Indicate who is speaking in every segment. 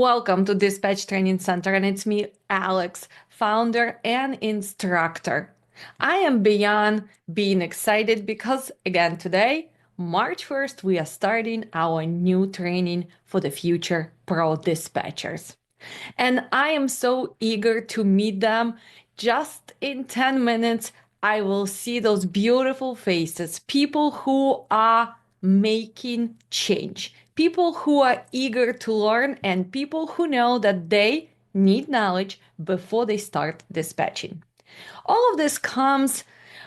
Speaker 1: Welcome to Dispatch Training Center, and it's me, Alex, founder and instructor. I am beyond being excited because, again, today, March 1st, we are starting our new training for the future pro dispatchers. And I am so eager to meet them. Just in 10 minutes, I will see those beautiful faces, people who are making change, people who are eager to learn, and people who know that they need knowledge before they start dispatching. All of this comes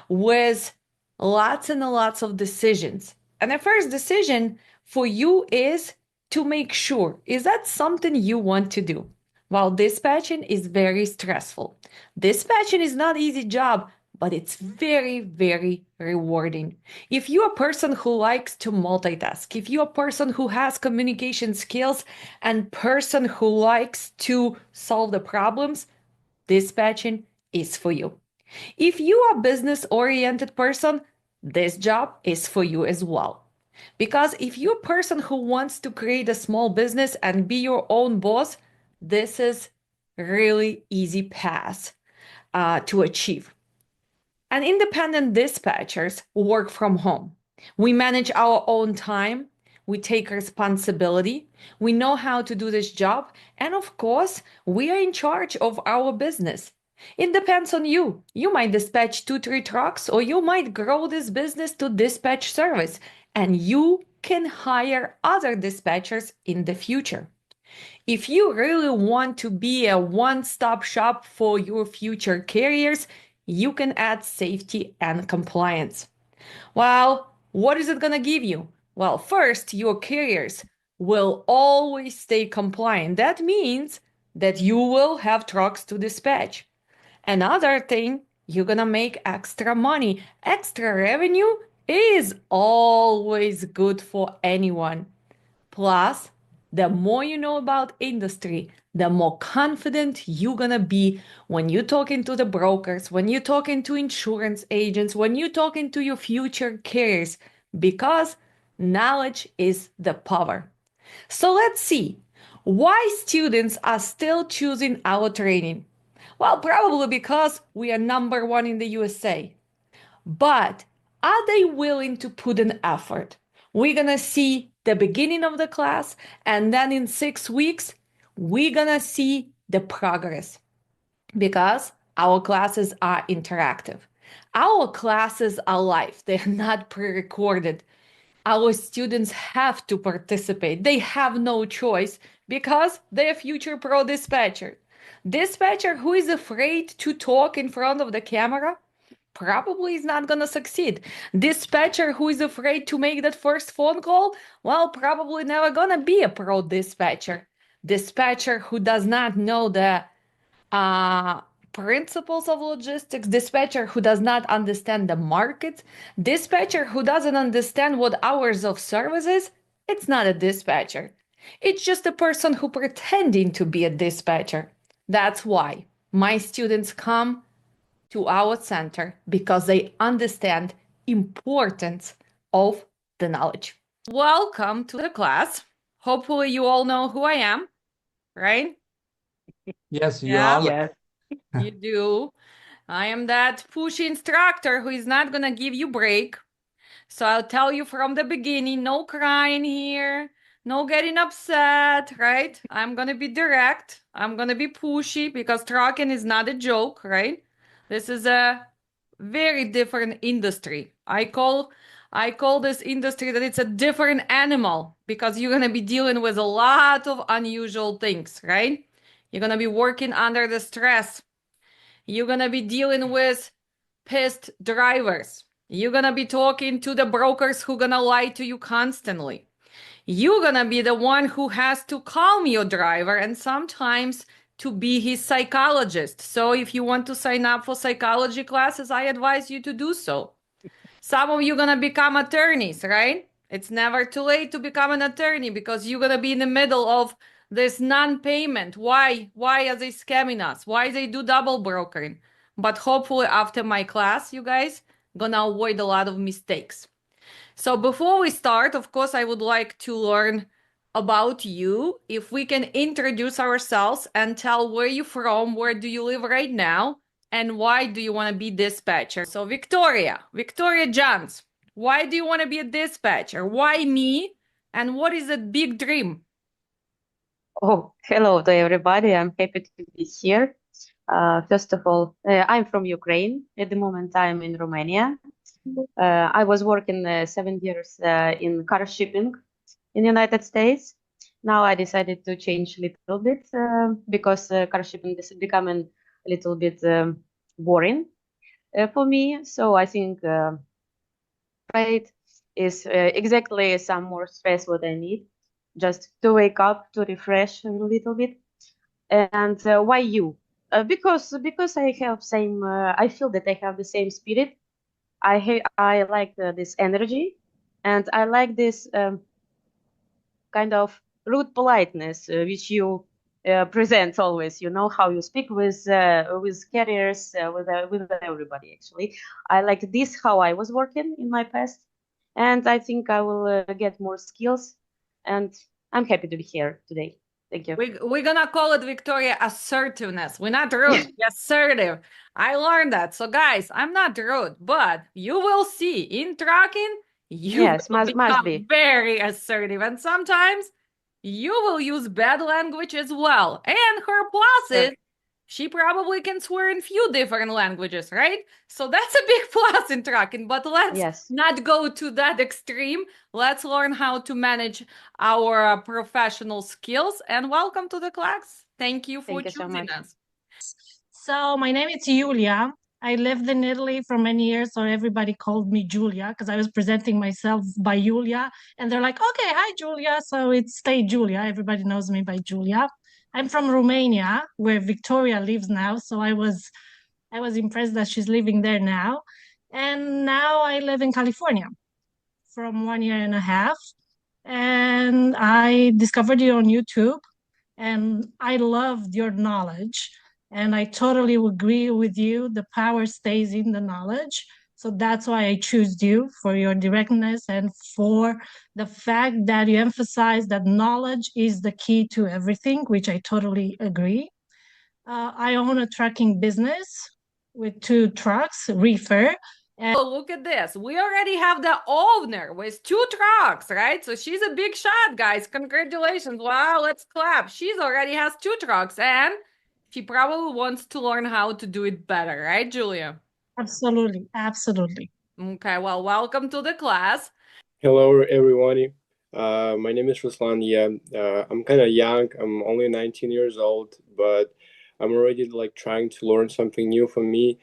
Speaker 1: with lots and lots of decisions. And the first decision for you is to make sure, is that something you want to do? While dispatching is very stressful. Dispatching is not easy job, but it's very, very rewarding. If you're a person who likes to multitask, if you're a person who has communication skills and person who likes to solve the problems, dispatching is for you. If you are a business-oriented person, this job is for you as well. Because if you're a person who wants to create a small business and be your own boss, this is really easy path to achieve. And independent dispatchers work from home. We manage our own time. We take responsibility. We know how to do this job. And of course, we are in charge of our business. It depends on you. You might dispatch 2-3 trucks, or you might grow this business to dispatch service, and you can hire other dispatchers in the future. If you really want to be a one-stop shop for your future carriers, you can add safety and compliance. Well, what is it going to give you? Well, first, your carriers will always stay compliant. That means that you will have trucks to dispatch. Another thing, you're going to make extra money. Extra revenue is always good for anyone. Plus, the more you know about industry, the more confident you're gonna be when you're talking to the brokers, when you're talking to insurance agents, when you're talking to your future carriers, because knowledge is the power. So let's see, why students are still choosing our training? Well, probably because we are number one in the USA. But are they willing to put an effort? We're gonna see the beginning of the class, and then in 6 weeks, we're gonna see the progress because our classes are interactive. Our classes are live, they're not pre-recorded. Our students have to participate. They have no choice because they're future pro dispatcher. Dispatcher who is afraid to talk in front of the camera probably is not gonna succeed. Dispatcher who is afraid to make that first phone call, well, probably never gonna be a pro dispatcher. Dispatcher who does not know the uh, principles of logistics, dispatcher who does not understand the market, dispatcher who doesn't understand what hours of service is, it's not a dispatcher. It's just a person who pretending to be a dispatcher. That's why my students come to our center because they understand importance of the knowledge. Welcome to the class. Hopefully you all know who I am, right?
Speaker 2: Yes, you
Speaker 1: Yeah,
Speaker 2: all.
Speaker 3: Yes.
Speaker 1: you do. I am that pushy instructor who is not gonna give you break. So I'll tell you from the beginning, no crying here, no getting upset, right? I'm gonna be direct. I'm gonna be pushy because trucking is not a joke, right? This is a very different industry. I call this industry that it's a different animal because you're gonna be dealing with a lot of unusual things, right? You're gonna be working under the stress. You're gonna be dealing with pissed drivers. You're gonna be talking to the brokers who gonna lie to you constantly. You're gonna be the one who has to calm your driver and sometimes to be his psychologist. So if you want to sign up for psychology classes, I advise you to do so. Some of you gonna become attorneys, right? It's never too late to become an attorney because you're gonna be in the middle of this non-payment. Why are they scamming us? Why they do double brokering? But hopefully after my class, you guys gonna avoid a lot of mistakes. So before we start, of course, I would like to learn about you if we can introduce ourselves and tell where you from, where do you live right now, and why do you want to be dispatcher. So Victoria Johns, why do you want to be a dispatcher? Why me? And what is a big dream?
Speaker 3: Oh, hello to everybody. I'm happy to be here. First of all, I'm from Ukraine. At the moment, I'm in Romania. I was working 7 years in car shipping in the United States. Now I decided to change a little bit because car shipping is becoming a little bit boring for me. So I think trade is exactly some more stress what I need, just to wake up, to refresh a little bit. And why you? Because I have same. I feel that I have the same spirit. I like this energy, and I like this kind of rude politeness which you present always. You know how you speak with carriers, with everybody. Actually, I like this how I was working in my past, and I think I will get more skills. And I'm happy to be here today. Thank you.
Speaker 1: We're gonna call it, Victoria, assertiveness. We're not rude, we're assertive. I learned that. So, guys, I'm not rude, but you will see in trucking, you
Speaker 3: Yes,
Speaker 1: will
Speaker 3: must
Speaker 1: become
Speaker 3: be.
Speaker 1: very assertive. And sometimes you will use bad language as well. And her plus is
Speaker 3: Sure.
Speaker 1: she probably can swear in few different languages, right? So that's a big plus in trucking. But let's
Speaker 3: Yes.
Speaker 1: not go to that extreme. Let's learn how to manage our professional skills. And welcome to the class. Thank you for
Speaker 3: Thank you so
Speaker 1: choosing
Speaker 3: much.
Speaker 1: us.
Speaker 4: So my name is Julia. I lived in Italy for many years, so everybody called me Julia because I was presenting myself by Julia, and they're like, "Okay, hi Julia." So it stayed Julia. Everybody knows me by Julia. I'm from Romania, where Victoria lives now, so I was impressed that she's living there now. And now I live in California from 1 year and a half. And I discovered you on YouTube and I loved your knowledge. And I totally agree with you. The power stays in the knowledge. So that's why I choose you for your directness and for the fact that you emphasize that knowledge is the key to everything, which I totally agree. I own a trucking business with 2 trucks, reefer.
Speaker 1: Oh, look at this. We already have the owner with 2 trucks, right? So she's a big shot, guys. Congratulations. Wow, let's clap. She's already has 2 trucks and she probably wants to learn how to do it better, right, Julia?
Speaker 4: Absolutely, absolutely.
Speaker 1: Okay, well, welcome to the class.
Speaker 5: Hello, everyone. My name is Ruslan. Yeah, I'm kind of young. I'm only 19 years old, but I'm already like trying to learn something new for me.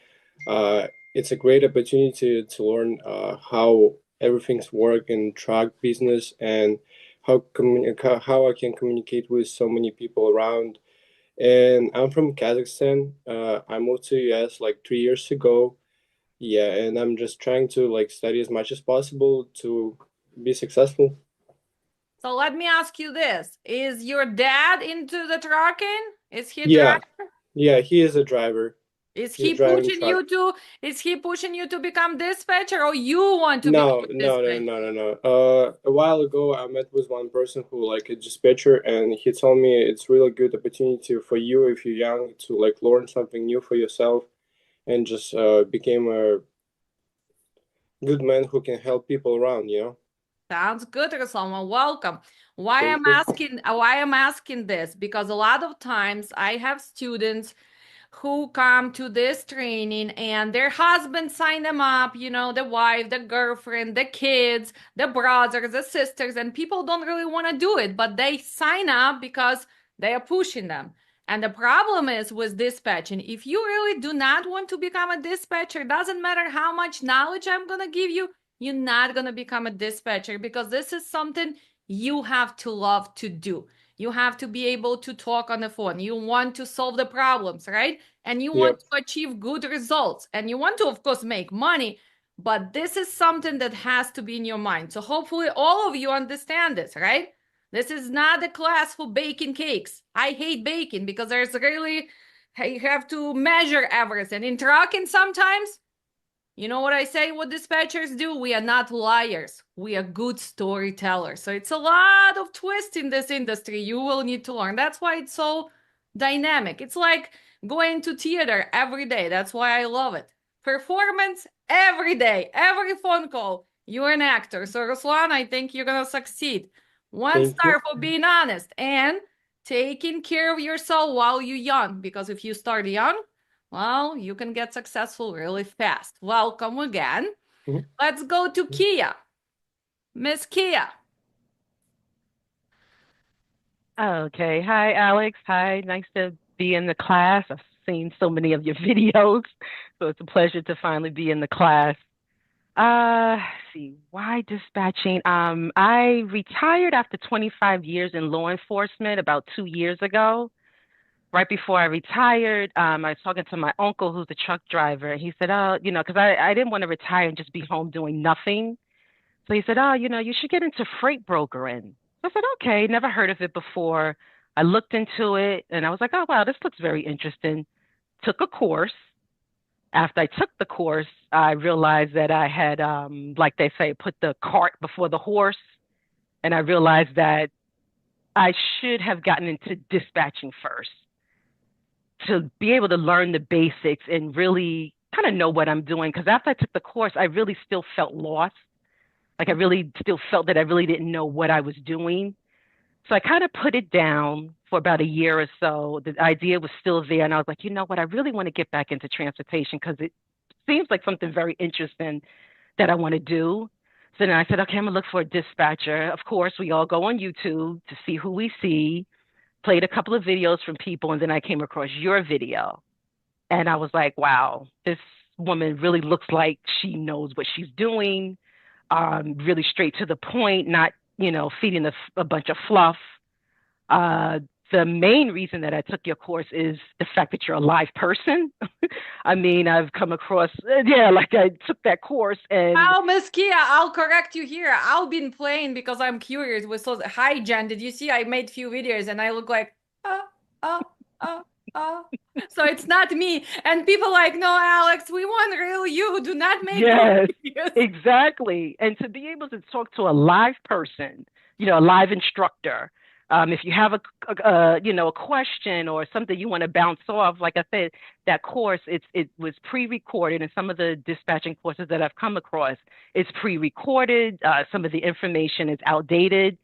Speaker 5: It's a great opportunity to learn how everything's work in truck business and how I can communicate with so many people around. And I'm from Kazakhstan. I moved to US like 3 years ago. Yeah, and I'm just trying to like study as much as possible to be successful.
Speaker 1: So let me ask you this. Is your dad into the trucking? Is he a
Speaker 5: Yeah,
Speaker 1: driver?
Speaker 5: yeah, he is a driver.
Speaker 1: Is
Speaker 5: He's
Speaker 1: he
Speaker 5: driving
Speaker 1: pushing
Speaker 5: truck.
Speaker 1: you to is he pushing you to become dispatcher or you want to become
Speaker 5: No,
Speaker 1: a
Speaker 5: no, no,
Speaker 1: dispatcher?
Speaker 5: no, no, no. A while ago, I met with one person who like a dispatcher, and he told me it's really good opportunity for you if you're young to like learn something new for yourself, and just became a good man who can help people around. You know.
Speaker 1: Sounds good, Ruslan. Welcome. Why
Speaker 5: Thank
Speaker 1: I'm
Speaker 5: you.
Speaker 1: asking this? Because a lot of times I have students who come to this training and their husband signed them up, the wife, the girlfriend, the kids, the brothers, the sisters, and people don't really want to do it, but they sign up because they are pushing them. And the problem is with dispatching, if you really do not want to become a dispatcher, doesn't matter how much knowledge I'm going to give you, you're not going to become a dispatcher because this is something you have to love to do. You have to be able to talk on the phone. You want to solve the problems, right? And you want
Speaker 5: Yep.
Speaker 1: to achieve good results. And you want to, of course, make money. But this is something that has to be in your mind. So hopefully all of you understand this, right? This is not a class for baking cakes. I hate baking because there's really, you have to measure everything. In trucking sometimes, You know what I say? What dispatchers do? We are not liars. We are good storytellers. So it's a lot of twists in this industry you will need to learn. That's why it's so dynamic. It's like going to theater every day. That's why I love it. Performance every day, every phone call. You're an actor. So Ruslan, I think you're gonna succeed. One
Speaker 5: Thank you.
Speaker 1: star for being honest and taking care of yourself while you're young. Because if you start young, well, you can get successful really fast. Welcome again.
Speaker 5: Mhm.
Speaker 1: Let's go to Kia. Miss Kia.
Speaker 6: Okay. Hi, Alex. Hi. Nice to be in the class. I've seen so many of your videos, so it's a pleasure to finally be in the class. Let's see, why dispatching? I retired after 25 years in law enforcement about 2 years ago. Right before I retired, I was talking to my uncle who's a truck driver, and he said, "Oh, because I didn't want to retire and just be home doing nothing." So he said, "Oh, you should get into freight brokering." So I said, "Okay, never heard of it before." I looked into it and I was like, "Oh, wow, this looks very interesting." Took a course. After I took the course, I realized that I had, like they say, put the cart before the horse. And I realized that I should have gotten into dispatching first to be able to learn the basics and really kind of know what I'm doing. Because after I took the course, I really still felt lost. Like I really still felt that I really didn't know what I was doing. So I kind of put it down for about a year or so. The idea was still there. And I was like, you know what? I really want to get back into transportation because it seems like something very interesting that I want to do. So then I said, okay, I'm going to look for a dispatcher. Of course, we all go on YouTube to see who we see, played a couple of videos from people, and then I came across your video. And I was like, wow, this woman really looks like she knows what she's doing, really straight to the point, not, feeding a bunch of fluff. Uh, the main reason that I took your course is the fact that you're a live person. I mean, I've come across, yeah, like I took that course and
Speaker 1: Oh, Miss Kia, I'll correct you here. I've been playing because I'm curious with so hi Jen, did you see I made few videos and I look like uh uh uh so it's not me. And people like, no, Alex, we want real you. Do not make
Speaker 6: yes,
Speaker 1: videos.
Speaker 6: exactly. And to be able to talk to a live person, a live instructor, if you have a question or something you want to bounce off, like I said, that course, it was pre-recorded, and some of the dispatching courses that I've come across, it's pre-recorded. Some of the information is outdated.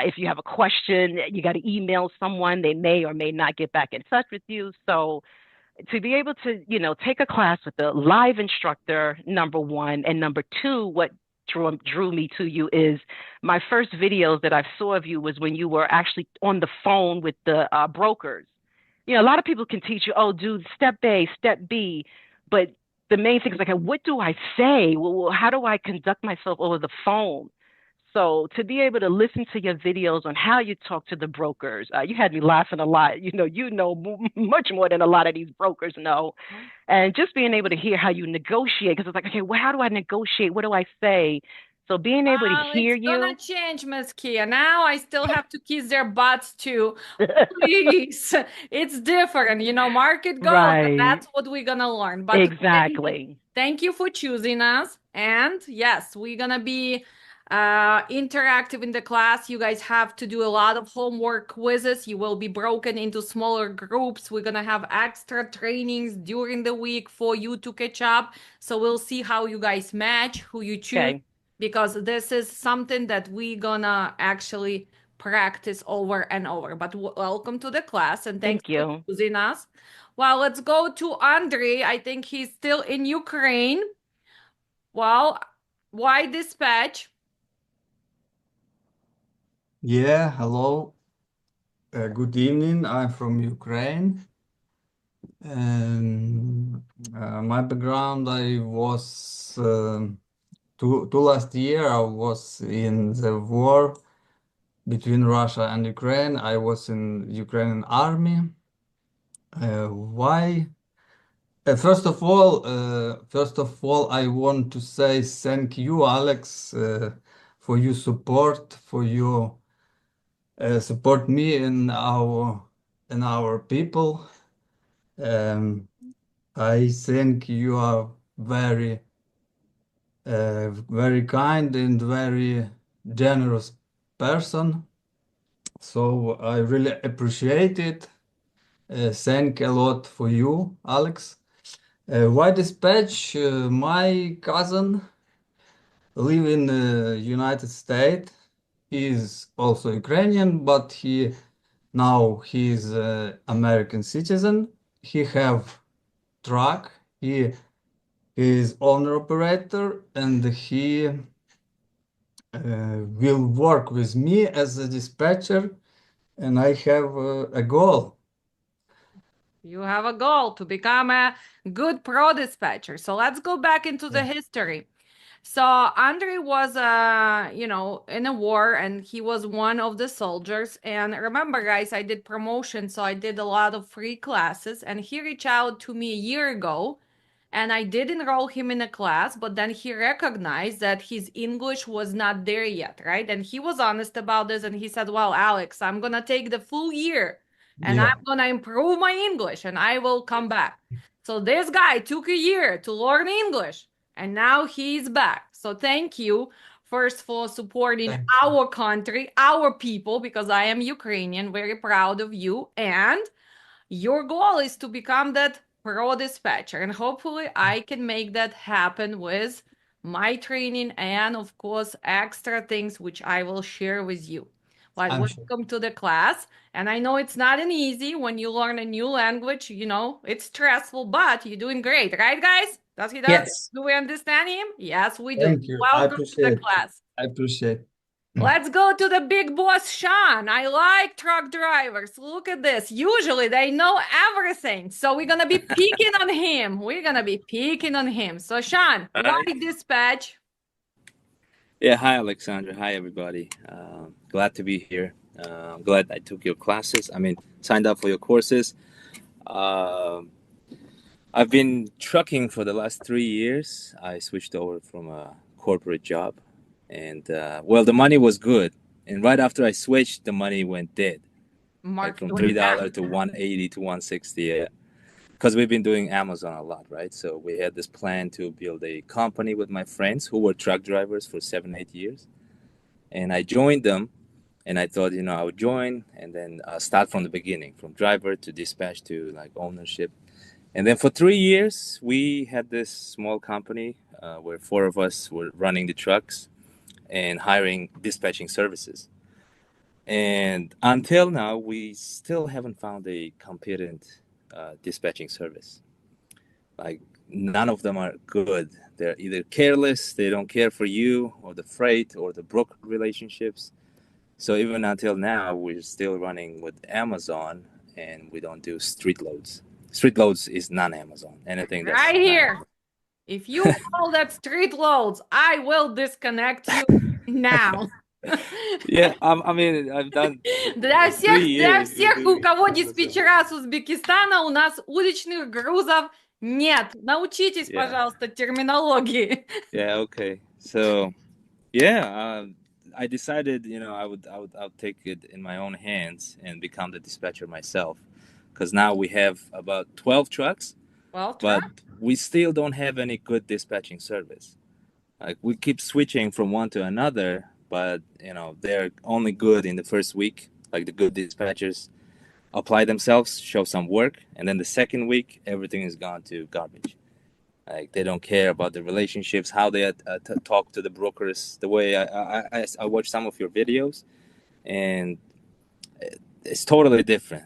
Speaker 6: If you have a question, you got to email someone. They may or may not get back in touch with you. So to be able to, take a class with a live instructor, number one, and number two, what drew me to you is my first videos that I saw of you was when you were actually on the phone with the brokers. A lot of people can teach you, oh, do step A, step B, but the main thing is like, what do I say? Well, how do I conduct myself over the phone? So to be able to listen to your videos on how you talk to the brokers, you had me laughing a lot. Much more than a lot of these brokers know, and just being able to hear how you negotiate, because it's like, okay, well, how do I negotiate? What do I say? So being able to hear
Speaker 1: It's gonna
Speaker 6: you,
Speaker 1: change, Miss Kia. Now I still have to kiss their butts too. Please, it's different, market goes, and
Speaker 6: right?
Speaker 1: that's what we're gonna learn. But
Speaker 6: Exactly.
Speaker 1: thank you for choosing us. And yes, we're gonna be interactive in the class. You guys have to do a lot of homework quizzes. You will be broken into smaller groups. We're gonna have extra trainings during the week for you to catch up. So we'll see how you guys match, who you choose,
Speaker 6: Okay.
Speaker 1: because this is something that we're gonna actually practice over and over. But welcome to the class and thanks
Speaker 6: Thank you.
Speaker 1: for choosing us. Well, let's go to Andrei. I think he's still in Ukraine. Well, why dispatch?
Speaker 2: Yeah, hello. Good evening. I'm from Ukraine. And my background, I was two last year. I was in the war between Russia and Ukraine. I was in Ukrainian army. Why? First of all, I want to say thank you, Alex, for your support, for your support me and our people. Um, I think you are very very kind and very generous person. So I really appreciate it. Thank a lot for you, Alex. Why dispatch? My cousin live in the United States. He is also Ukrainian, but he's American citizen. He have truck. He is owner operator, and he will work with me as a dispatcher. And I have a goal.
Speaker 1: You have a goal to become a good pro dispatcher. So let's go back into the history. So Andre was, in a war, and he was one of the soldiers. And remember, guys, I did promotion, so I did a lot of free classes. And he reached out to me a year ago, and I did enroll him in a class, but then he recognized that his English was not there yet, right? And he was honest about this, and he said, "Well, Alex, I'm gonna take the full year, and
Speaker 2: Yeah,
Speaker 1: I'm gonna improve my English, and I will come back." So this guy took a year to learn English, and now he's back. So thank you, first, for supporting
Speaker 2: thank
Speaker 1: our country, our people, because I am Ukrainian, very proud of you. And your goal is to become that pro dispatcher, and hopefully I can make that happen with my training and, of course, extra things which I will share with you. But
Speaker 2: I'm sure.
Speaker 1: welcome to the class. And I know it's not an easy when you learn a new language, it's stressful, but you're doing great, right, guys? Does he does?
Speaker 7: Yes.
Speaker 1: Do we understand him? Yes, we do.
Speaker 2: Thank you. I
Speaker 1: Welcome to the
Speaker 2: appreciate.
Speaker 1: class.
Speaker 2: I appreciate.
Speaker 1: Let's go to the big boss, Sean. I like truck drivers. Look at this. Usually they know everything. So we're going to be picking on him. We're going to be picking on him. So, Sean, why
Speaker 7: Hi.
Speaker 1: dispatch?
Speaker 7: Yeah, hi, Alexandra. Hi, everybody. Glad to be here. I'm glad I took your classes. Signed up for your courses. I've been trucking for the last 3 years. I switched over from a corporate job. And, the money was good. And right after I switched, the money went dead. Like
Speaker 1: Mark
Speaker 7: from
Speaker 1: went down.
Speaker 7: $3 to 180 to 160. Yeah. Because we've been doing Amazon a lot, right? So we had this plan to build a company with my friends who were truck drivers for 7-8 years. And I joined them, and I thought, I would join and then start from the beginning, from driver to dispatch to like ownership. And then for 3 years, we had this small company where 4 of us were running the trucks and hiring dispatching services. And until now, we still haven't found a competent dispatching service. Like, none of them are good. They're either careless, they don't care for you or the freight or the broker relationships. So even until now, we're still running with Amazon, and we don't do street loads. Street loads is non-Amazon. Anything that's
Speaker 1: Right
Speaker 7: not
Speaker 1: here. If you call that street loads, I will disconnect you now.
Speaker 7: Yeah, I've done
Speaker 1: Для
Speaker 7: like 3
Speaker 1: всех, для
Speaker 7: years. We're
Speaker 1: всех, у
Speaker 7: doing
Speaker 1: кого
Speaker 7: Amazon.
Speaker 1: диспетчера с Узбекистана, у нас уличных грузов нет. Научитесь,
Speaker 7: Yeah.
Speaker 1: пожалуйста, терминологии.
Speaker 7: Yeah. Okay. So, yeah, I decided, I'll take it in my own hands and become the dispatcher myself, because now we have about 12 trucks,
Speaker 1: Well,
Speaker 7: but we still don't have any good dispatching service. Like, we keep switching from one to another, but they're only good in the first week. Like, the good dispatchers apply themselves, show some work, and then the second week everything is gone to garbage. Like, they don't care about the relationships, how they talk to the brokers. The way I watch some of your videos, and it's totally different.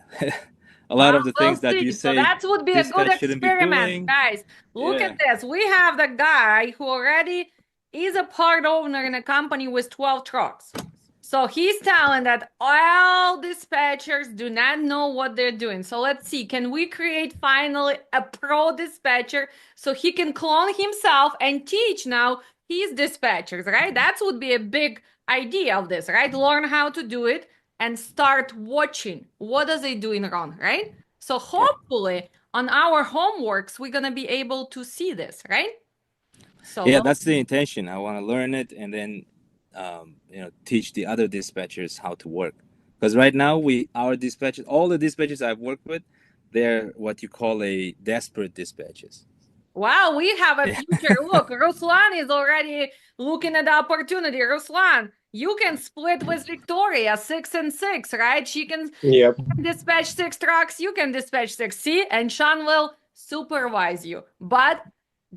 Speaker 7: A lot of the things that you
Speaker 1: So
Speaker 7: say,
Speaker 1: that would be a good
Speaker 7: dispatch shouldn't be
Speaker 1: experiment,
Speaker 7: doing.
Speaker 1: guys. Look
Speaker 7: Yeah.
Speaker 1: at this. We have the guy who already is a part owner in a company with 12 trucks. So he's telling that all dispatchers do not know what they're doing. So let's see, can we create finally a pro dispatcher so he can clone himself and teach now his dispatchers, right? That would be a big idea of this, right? Learn how to do it and start watching what are they doing wrong, right? So hopefully on our homeworks, we're going to be able to see this, right? So
Speaker 7: Yeah, that's the intention. I want to learn it and then teach the other dispatchers how to work. Because right now our dispatchers, all the dispatchers I've worked with, they're what you call a desperate dispatchers.
Speaker 1: Wow, we have a future. Look, Ruslan is already looking at the opportunity. Ruslan, you can split with Victoria 6 and 6, right? She can
Speaker 5: Yep.
Speaker 1: dispatch 6 trucks, you can dispatch 6. See, and Sean will supervise you. But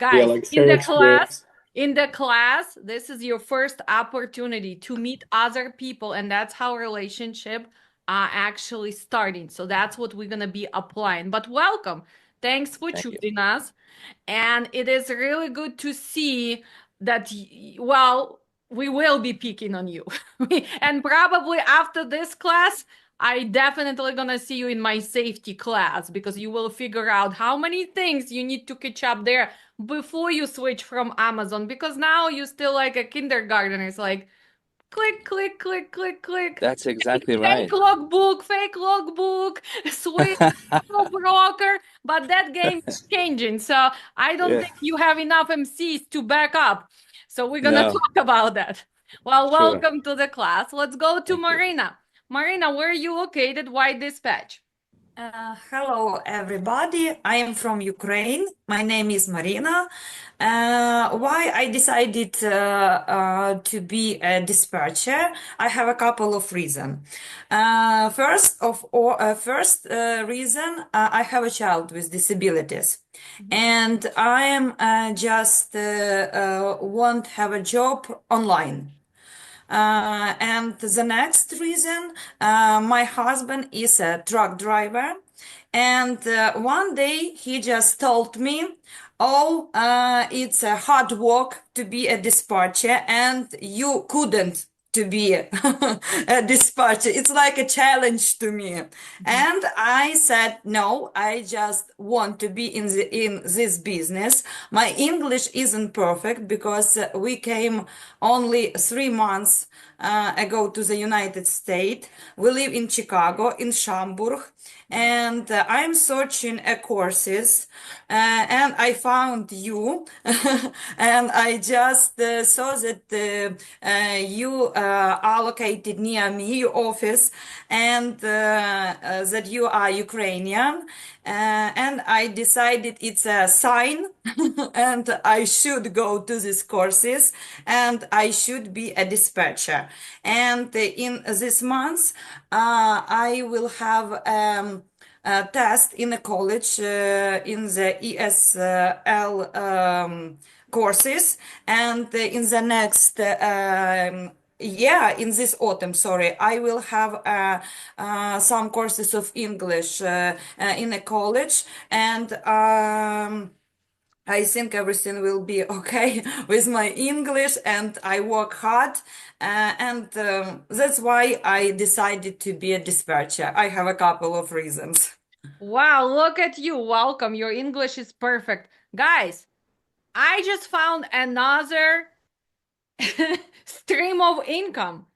Speaker 5: Yeah,
Speaker 1: guys,
Speaker 5: like same experience.
Speaker 1: in the class, this is your first opportunity to meet other people, and that's how relationship are actually starting. So that's what we're gonna be applying. But welcome. Thanks for
Speaker 7: Thank you.
Speaker 1: choosing us. And it is really good to see that, well, we will be picking on you. And probably after this class, I definitely gonna see you in my safety class because you will figure out how many things you need to catch up there before you switch from Amazon. Because now you still like a kindergartner. It's like click, click, click, click, click.
Speaker 7: That's exactly right.
Speaker 1: Fake logbook, switch, broker. But that game is changing. So I don't
Speaker 7: Yeah.
Speaker 1: think you have enough MCs to back up. So we're gonna
Speaker 7: No,
Speaker 1: talk about that. Well,
Speaker 7: sure.
Speaker 1: welcome to the class. Let's go to
Speaker 7: Thank you.
Speaker 1: Marina. Marina, where are you located? Why dispatch?
Speaker 8: Hello, everybody. I am from Ukraine. My name is Marina. Why I decided to be a dispatcher? I have a couple of reasons. First reason, I have a child with disabilities, and I am just won't have a job online. And the next reason, my husband is a truck driver. And one day he just told me, oh, it's a hard work to be a dispatcher and you couldn't to be a dispatcher. It's like a challenge to me. And I said, no, I just want to be in this business. My English isn't perfect because we came only 3 months ago to the United States. We live in Chicago, in Schaumburg, and I'm searching courses, and I found you, and I just saw that you are located near me, your office, and that you are Ukrainian, and I decided it's a sign, and I should go to these courses, and I should be a dispatcher. And in this month, I will have test in a college in the ESL courses, and in the next yeah, in this autumn, sorry, I will have some courses of English in a college, and I think everything will be okay with my English, and I work hard, and that's why I decided to be a dispatcher. I have a couple of reasons.
Speaker 1: Wow, look at you. Welcome. Your English is perfect. Guys, I just found another stream of income.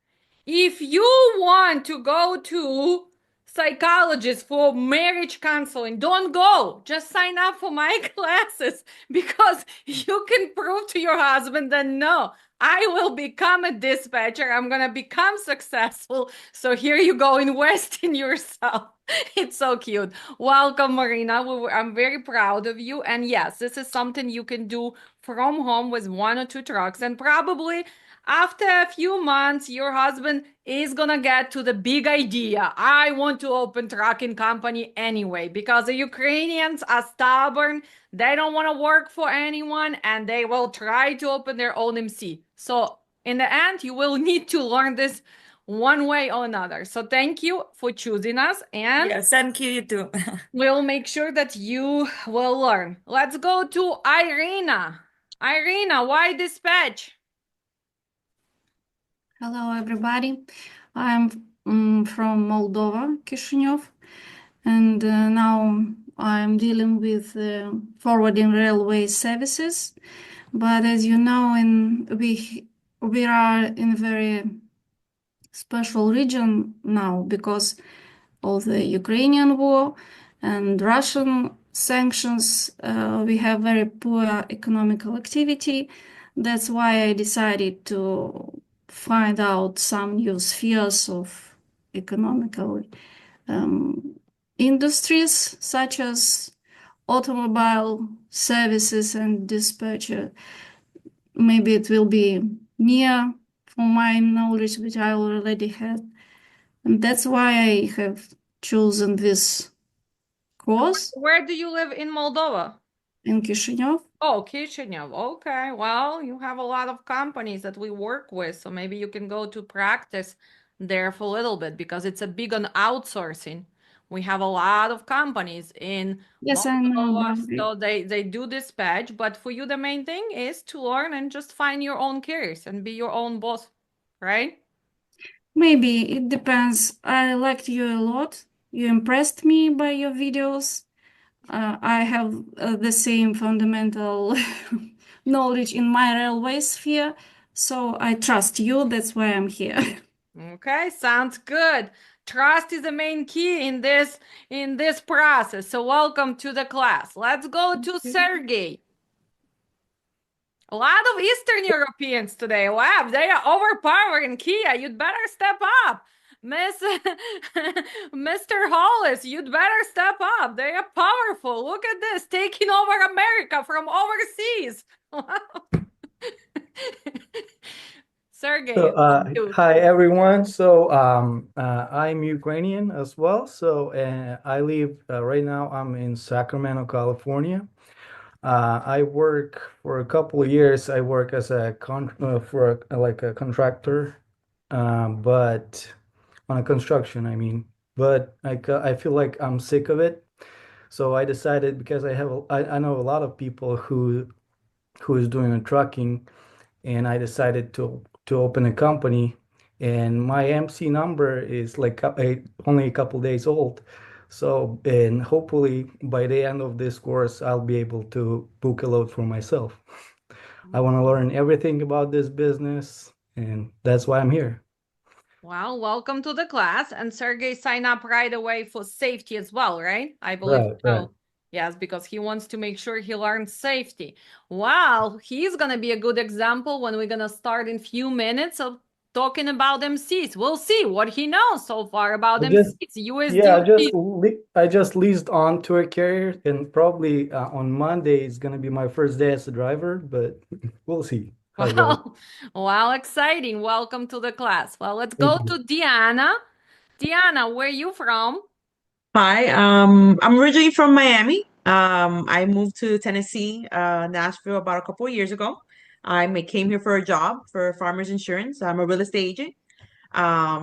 Speaker 1: If you want to go to psychologist for marriage counseling, don't go. Just sign up for my classes because you can prove to your husband that no, I will become a dispatcher. I'm going to become successful. So here you go, invest in yourself. It's so cute. Welcome, Marina. I'm very proud of you. And yes, this is something you can do from home with 1 or 2 trucks. And probably after a few months, your husband is gonna get to the big idea. I want to open trucking company anyway, because the Ukrainians are stubborn. They don't want to work for anyone, and they will try to open their own MC. So in the end, you will need to learn this one way or another. So thank you for choosing us, and
Speaker 8: Yes, thank you, you too.
Speaker 1: we'll make sure that you will learn. Let's go to Irina. Irina, why dispatch?
Speaker 9: Hello, everybody. I'm from Moldova, Chisinau, and now I'm dealing with forwarding railway services. But as you know, we are in a very special region now because of the Ukrainian war and Russian sanctions. We have very poor economical activity. That's why I decided to find out some new spheres of economical industries, such as automobile services and dispatcher. Maybe it will be near from my knowledge which I already had. And that's why I have chosen this course
Speaker 1: Where do you live in Moldova?
Speaker 9: in Chisinau.
Speaker 1: Oh, Chisinau. Okay. Well, you have a lot of companies that we work with, so maybe you can go to practice there for a little bit because it's a big on outsourcing. We have a lot of companies in
Speaker 9: Yes, I know
Speaker 1: Moldova,
Speaker 9: about it.
Speaker 1: so they do dispatch, but for you the main thing is to learn and just find your own careers and be your own boss, right?
Speaker 9: Maybe it depends. I liked you a lot. You impressed me by your videos. I have the same fundamental knowledge in my railway sphere, so I trust you. That's why I'm here.
Speaker 1: Okay, sounds good. Trust is the main key in this process. So welcome to the class. Let's go to Sergey. A lot of Eastern Europeans today. Wow, they are overpowering. Kia, you'd better step up. Mr. Hollis, you'd better step up. They are powerful. Look at this, taking over America from overseas. Sergey,
Speaker 10: So, hi everyone. So, I'm Ukrainian as well. So, I live right now. I'm in Sacramento, California. I work for a couple of years. I work as a like a contractor, but on a construction, I mean. But I feel like I'm sick of it. So I decided because I know a lot of people who is doing a trucking, and I decided to open a company. And my MC number is like only a couple days old. So, and hopefully by the end of this course, I'll be able to book a load for myself. I want to learn everything about this business, and that's why I'm here.
Speaker 1: Well, welcome to the class. And Sergey signed up right away for safety as well, right? I believe so.
Speaker 10: Right.
Speaker 1: Yes, because he wants to make sure he learns safety. Wow, he's going to be a good example when we're going to start in few minutes of talking about MCs. We'll see what he knows so far about MCs. USD.
Speaker 10: I just leased on to a carrier, and probably on Monday is going to be my first day as a driver, but we'll see.
Speaker 1: Wow, exciting. Welcome to the class. Well, let's go to Diana. Diana, where are you from?
Speaker 11: Hi, I'm originally from Miami. I moved to Tennessee, Nashville about a couple of years ago. Came here for a job for Farmers Insurance. I'm a real estate agent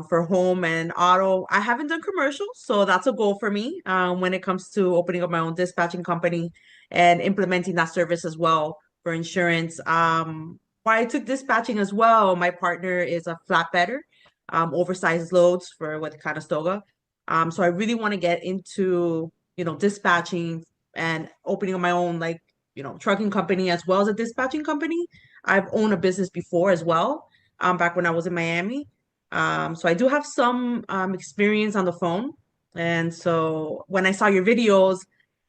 Speaker 11: for home and auto. I haven't done commercials, so that's a goal for me when it comes to opening up my own dispatching company and implementing that service as well for insurance. Why I took dispatching as well, my partner is a flatbedder, oversized loads for what Conestoga. So I really want to get into, dispatching and opening up my own, trucking company as well as a dispatching company. I've owned a business before as well, back when I was in Miami. So I do have some experience on the phone. And so when I saw your videos,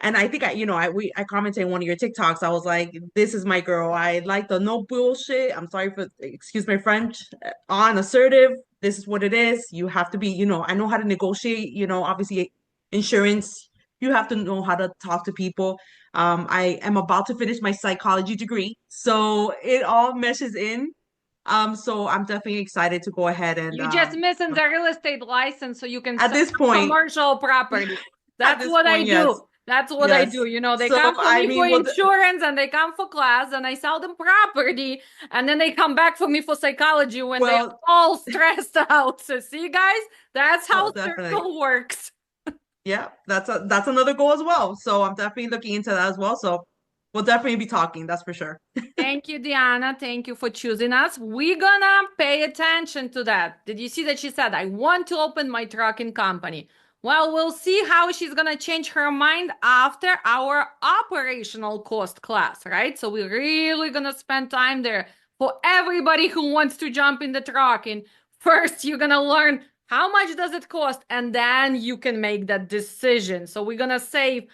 Speaker 11: and I think I commented in one of your TikToks, I was like, this is my girl. I like the no bullshit. I'm sorry for, excuse my French, on assertive. This is what it is. You have to be, I know how to negotiate, obviously insurance, you have to know how to talk to people. I am about to finish my psychology degree, so it all meshes in. So I'm definitely excited to go ahead and
Speaker 1: you just missing the real estate license so you can
Speaker 11: at this point
Speaker 1: commercial property. That's what I do.
Speaker 11: Yes.
Speaker 1: That's what I do. They come for me for insurance and they come for class and I sell them property and then they come back for me for psychology when they're all stressed out. So see, guys, that's how circle works.
Speaker 11: Yeah, that's another goal as well. So I'm definitely looking into that as well. So we'll definitely be talking, that's for sure.
Speaker 1: Thank you, Diana. Thank you for choosing us. We're gonna pay attention to that. Did you see that she said, I want to open my trucking company? Well, we'll see how she's gonna change her mind after our operational cost class, right? So we're really gonna spend time there for everybody who wants to jump in the trucking. First, you're gonna learn how much does it cost, and then you can make that decision. So we're gonna save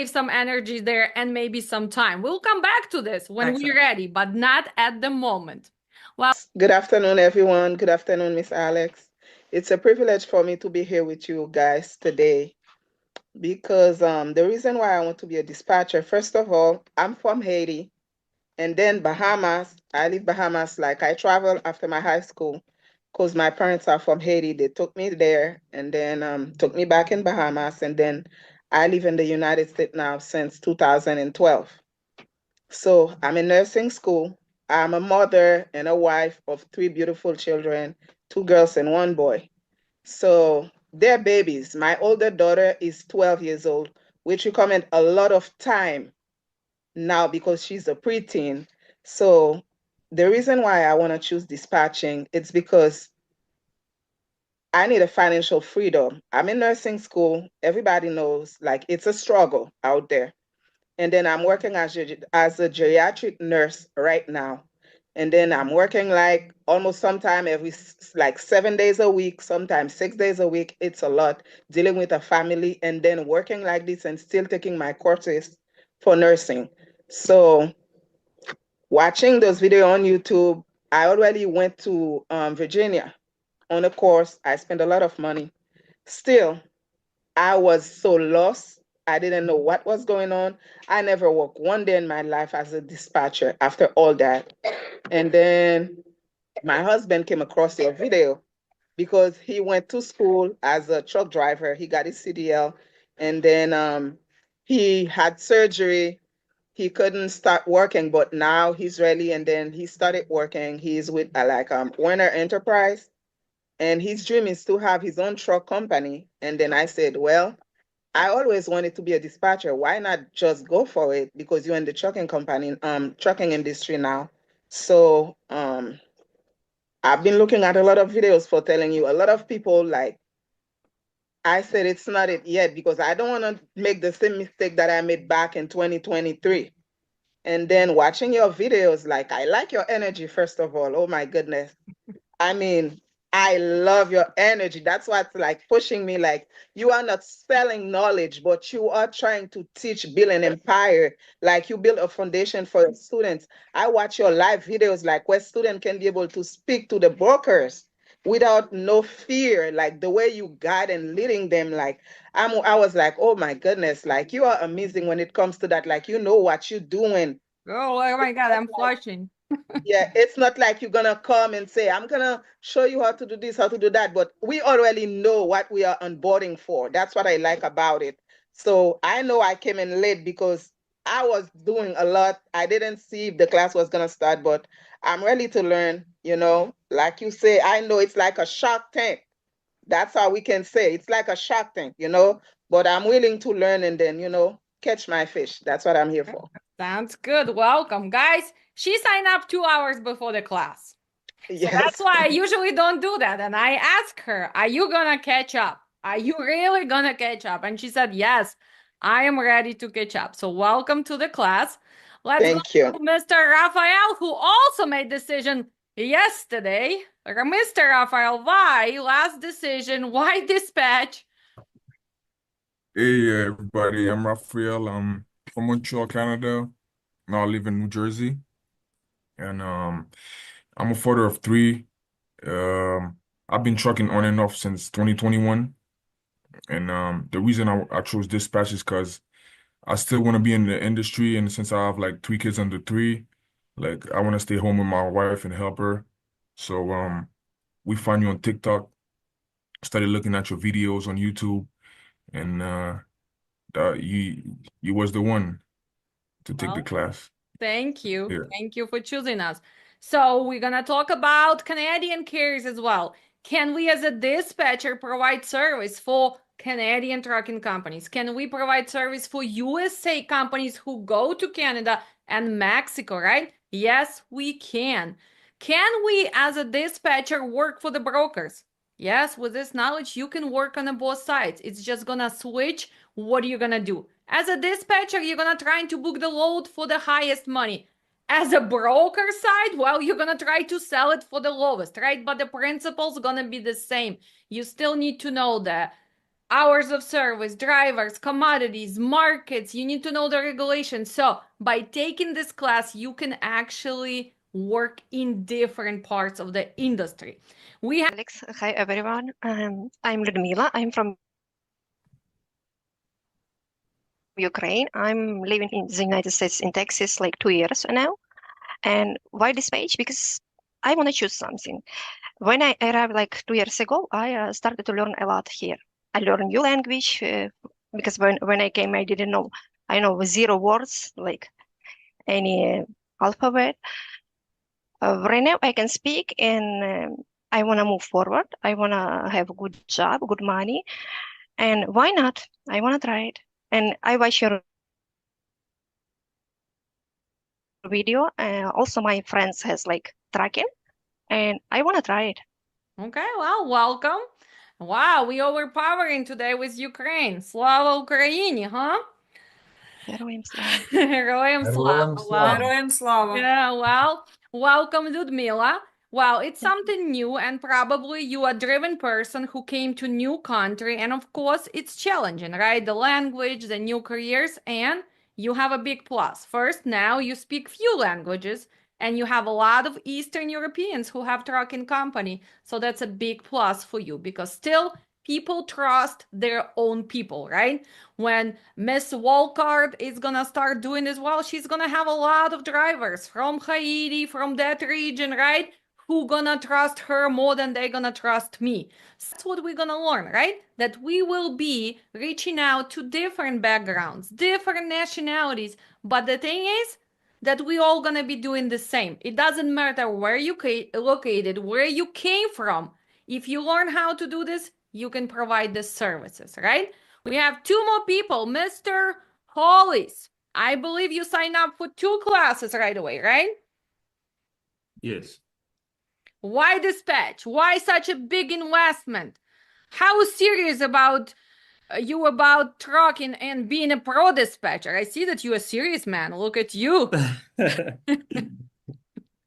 Speaker 1: some energy there and maybe some time. We'll come back to this when we're ready, but not at the moment. Well,
Speaker 12: good afternoon, everyone. Good afternoon, Miss Alex. It's a privilege for me to be here with you guys today. because the reason why I want to be a dispatcher, first of all, I'm from Haiti, and then Bahamas. I leave Bahamas, like I travel after my high school because my parents are from Haiti. They took me there and then took me back in Bahamas, and then I live in the United States now since 2012. So I'm in nursing school. I'm a mother and a wife of three beautiful children, two girls and one boy. So they're babies. My older daughter is 12 years old, which recommend a lot of time now because she's a preteen. So the reason why I want to choose dispatching, it's because I need a financial freedom. I'm in nursing school. Everybody knows like it's a struggle out there. And then I'm working as a geriatric nurse right now. And then I'm working like almost sometime like 7 days a week, sometimes 6 days a week. It's a lot dealing with a family and then working like this and still taking my courses for nursing. So watching those videos on YouTube, I already went to Virginia on a course. I spent a lot of money. Still, I was so lost. I didn't know what was going on. I never worked one day in my life as a dispatcher after all that. And then my husband came across your video because he went to school as a truck driver. He got his CDL and then he had surgery. He couldn't start working, but now he's ready. And then he started working. He's with Werner Enterprise, and his dream is to have his own truck company. And then I said, well, I always wanted to be a dispatcher. Why not just go for it? Because you're in the trucking company, trucking industry now. So I've been looking at a lot of videos for telling you. A lot of people like I said it's not it yet because I don't want to make the same mistake that I made back in 2023. And then watching your videos, like I like your energy, first of all. Oh my goodness. I mean, I love your energy. That's what's like pushing me. Like you are not selling knowledge, but you are trying to teach, build an empire. Like you build a foundation for your students. I watch your live videos, like where students can be able to speak to the brokers without no fear. Like the way you guide and leading them. Like I was like, oh my goodness, like you are amazing when it comes to that. Like you know what you're doing.
Speaker 1: Oh my God, I'm flushing.
Speaker 12: Yeah, it's not like you're gonna come and say, I'm gonna show you how to do this, how to do that, but we already know what we are onboarding for. That's what I like about it. So I know I came in late because I was doing a lot. I didn't see if the class was gonna start, but I'm ready to learn, you know. Like you say, I know it's like a shark tank. That's how we can say it's like a shark tank, you know. But I'm willing to learn and then, you know, catch my fish. That's what I'm here for.
Speaker 1: Sounds good. Welcome, guys. She signed up 2 hours before the class. So
Speaker 12: Yes.
Speaker 1: that's why I usually don't do that. And I ask her, are you gonna catch up? Are you really gonna catch up? And she said, yes, I am ready to catch up. So welcome to the class. Let's go
Speaker 12: Thank you.
Speaker 1: to Mr. Raphael, who also made decision yesterday. Mr. Raphael, why last decision? Why dispatch?
Speaker 13: Hey everybody, I'm Raphael. I'm from Montreal, Canada. Now I live in New Jersey. And I'm a father of three. I've been trucking on and off since 2021. And the reason I chose dispatch is because I still want to be in the industry, and since I have like three kids under three, like I want to stay home with my wife and help her. So we find you on TikTok, started looking at your videos on YouTube, and you was the one to take the
Speaker 1: Well,
Speaker 13: class.
Speaker 1: thank you.
Speaker 13: Yeah.
Speaker 1: Thank you for choosing us. So we're gonna talk about Canadian carriers as well. Can we as a dispatcher provide service for Canadian trucking companies? Can we provide service for USA companies who go to Canada and Mexico, right? Yes, we can. Can we as a dispatcher work for the brokers? Yes, with this knowledge, you can work on both sides. It's just gonna switch what are you gonna do. As a dispatcher, you're gonna try to book the load for the highest money. As a broker side, well, you're gonna try to sell it for the lowest, right? But the principle's gonna be the same. You still need to know the hours of service, drivers, commodities, markets. You need to know the regulations. So by taking this class, you can actually work in different parts of the industry. We have
Speaker 14: Alex, hi everyone. I'm Ludmila. I'm from Ukraine. I'm living in the United States in Texas like 2 years now. And why this page? Because I want to choose something. When I arrived like 2 years ago, I started to learn a lot here. I learned new language because when I came, I didn't know. I know zero words, like any alphabet. Right now, I can speak and I want to move forward. I want to have a good job, good money. And why not? I want to try it. And I watch your video. Also, my friends has like tracking, and I want to try it.
Speaker 1: Okay, well, welcome. Wow, we overpowering today with Ukraine. Slava Ukraini, huh?
Speaker 14: Героям слава.
Speaker 1: Героям
Speaker 2: Героям
Speaker 1: слава.
Speaker 2: слава.
Speaker 8: Героям слава.
Speaker 1: Yeah, well, welcome, Ludmila. Wow, it's something new, and probably you a driven person who came to new country, and of course, it's challenging, right? The language, the new careers, and you have a big plus. First, now you speak few languages, and you have a lot of Eastern Europeans who have trucking company, so that's a big plus for you because still people trust their own people, right? When Miss Walcott is gonna start doing this, well, she's gonna have a lot of drivers from Haiti, from that region, right? Who gonna trust her more than they gonna trust me. So that's what we're gonna learn, right? That we will be reaching out to different backgrounds, different nationalities. But the thing is that we all gonna be doing the same. It doesn't matter where you located, where you came from. If you learn how to do this, you can provide the services, right? We have two more people. Mr. Hollis, I believe you signed up for 2 classes right away, right?
Speaker 15: Yes.
Speaker 1: Why dispatch? Why such a big investment? How serious about you about trucking and being a pro dispatcher? I see that you're a serious man. Look at you.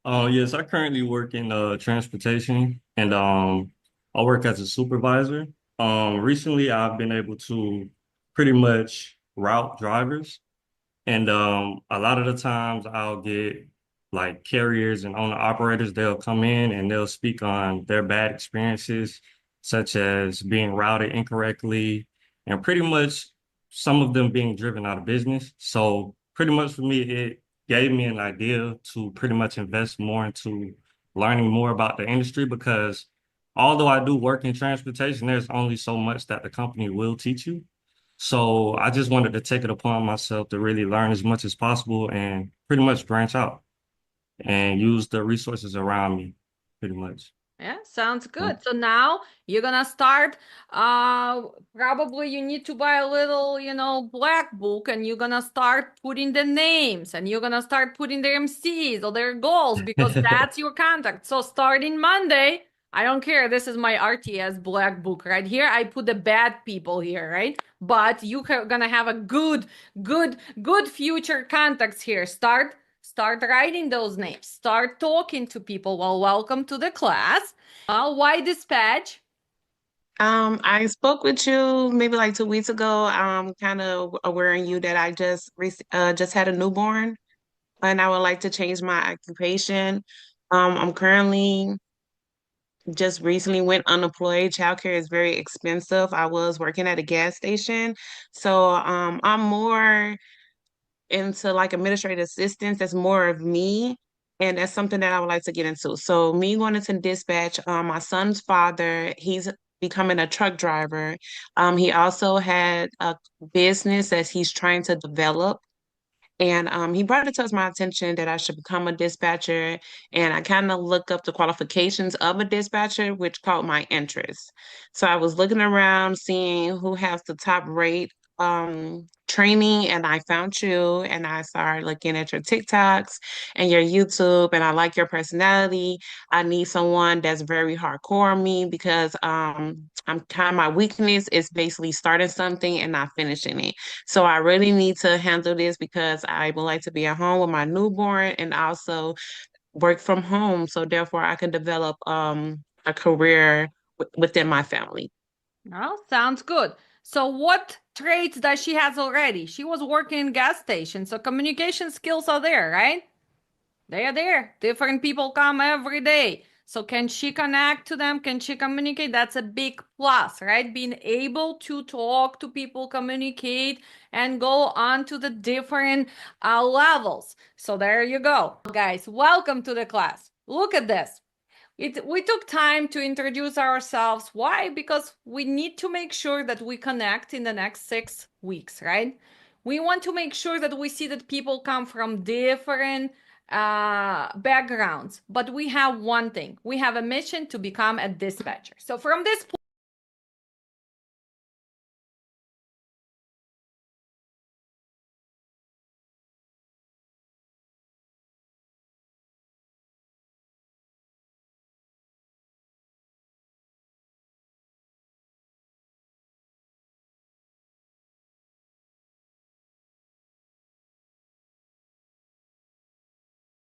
Speaker 15: Yes, I currently work in transportation and I work as a supervisor. Recently I've been able to pretty much route drivers. And a lot of the times I'll get like carriers and owner operators, they'll come in and they'll speak on their bad experiences, such as being routed incorrectly, and pretty much some of them being driven out of business. So pretty much for me, it gave me an idea to pretty much invest more into learning more about the industry because although I do work in transportation, there's only so much that the company will teach you. So I just wanted to take it upon myself to really learn as much as possible and pretty much branch out and use the resources around me, pretty much.
Speaker 1: Yeah, sounds good. So now you're gonna start, probably you need to buy a little, black book and you're gonna start putting the names and you're gonna start putting their MCs or their goals because that's your contact. So starting Monday, I don't care. This is my RTS black book right here. I put the bad people here, right? But you're gonna have a good future contacts here. Start writing those names. Start talking to people. Well, welcome to the class. Why dispatch?
Speaker 11: I spoke with you maybe like 2 weeks ago. Kind of awareing you that I just had a newborn, and I would like to change my occupation. I'm currently just recently went unemployed. Childcare is very expensive. I was working at a gas station, so I'm more into like administrative assistance. That's more of me. And that's something that I would like to get into. So me going into dispatch, my son's father, he's becoming a truck driver. He also had a business that he's trying to develop. And he brought it to my attention that I should become a dispatcher. And I kind of looked up the qualifications of a dispatcher, which caught my interest. So I was looking around, seeing who has the top rate training, and I found you, and I started looking at your TikToks and your YouTube, and I like your personality. I need someone that's very hardcore on me because I'm kind of my weakness is basically starting something and not finishing it. So I really need to handle this because I would like to be at home with my newborn and also work from home. So therefore I can develop a career within my family.
Speaker 1: Well, sounds good. So what traits does she has already? She was working in gas station, so communication skills are there, right? They are there. Different people come every day. So can she connect to them? Can she communicate? That's a big plus, right? Being able to talk to people, communicate, and go on to the different levels. So there you go. Guys, welcome to the class. Look at this. We took time to introduce ourselves. Why? Because we need to make sure that we connect in the next 6 weeks, right? We want to make sure that we see that people come from different backgrounds, but we have one thing. We have a mission to become a dispatcher. So from this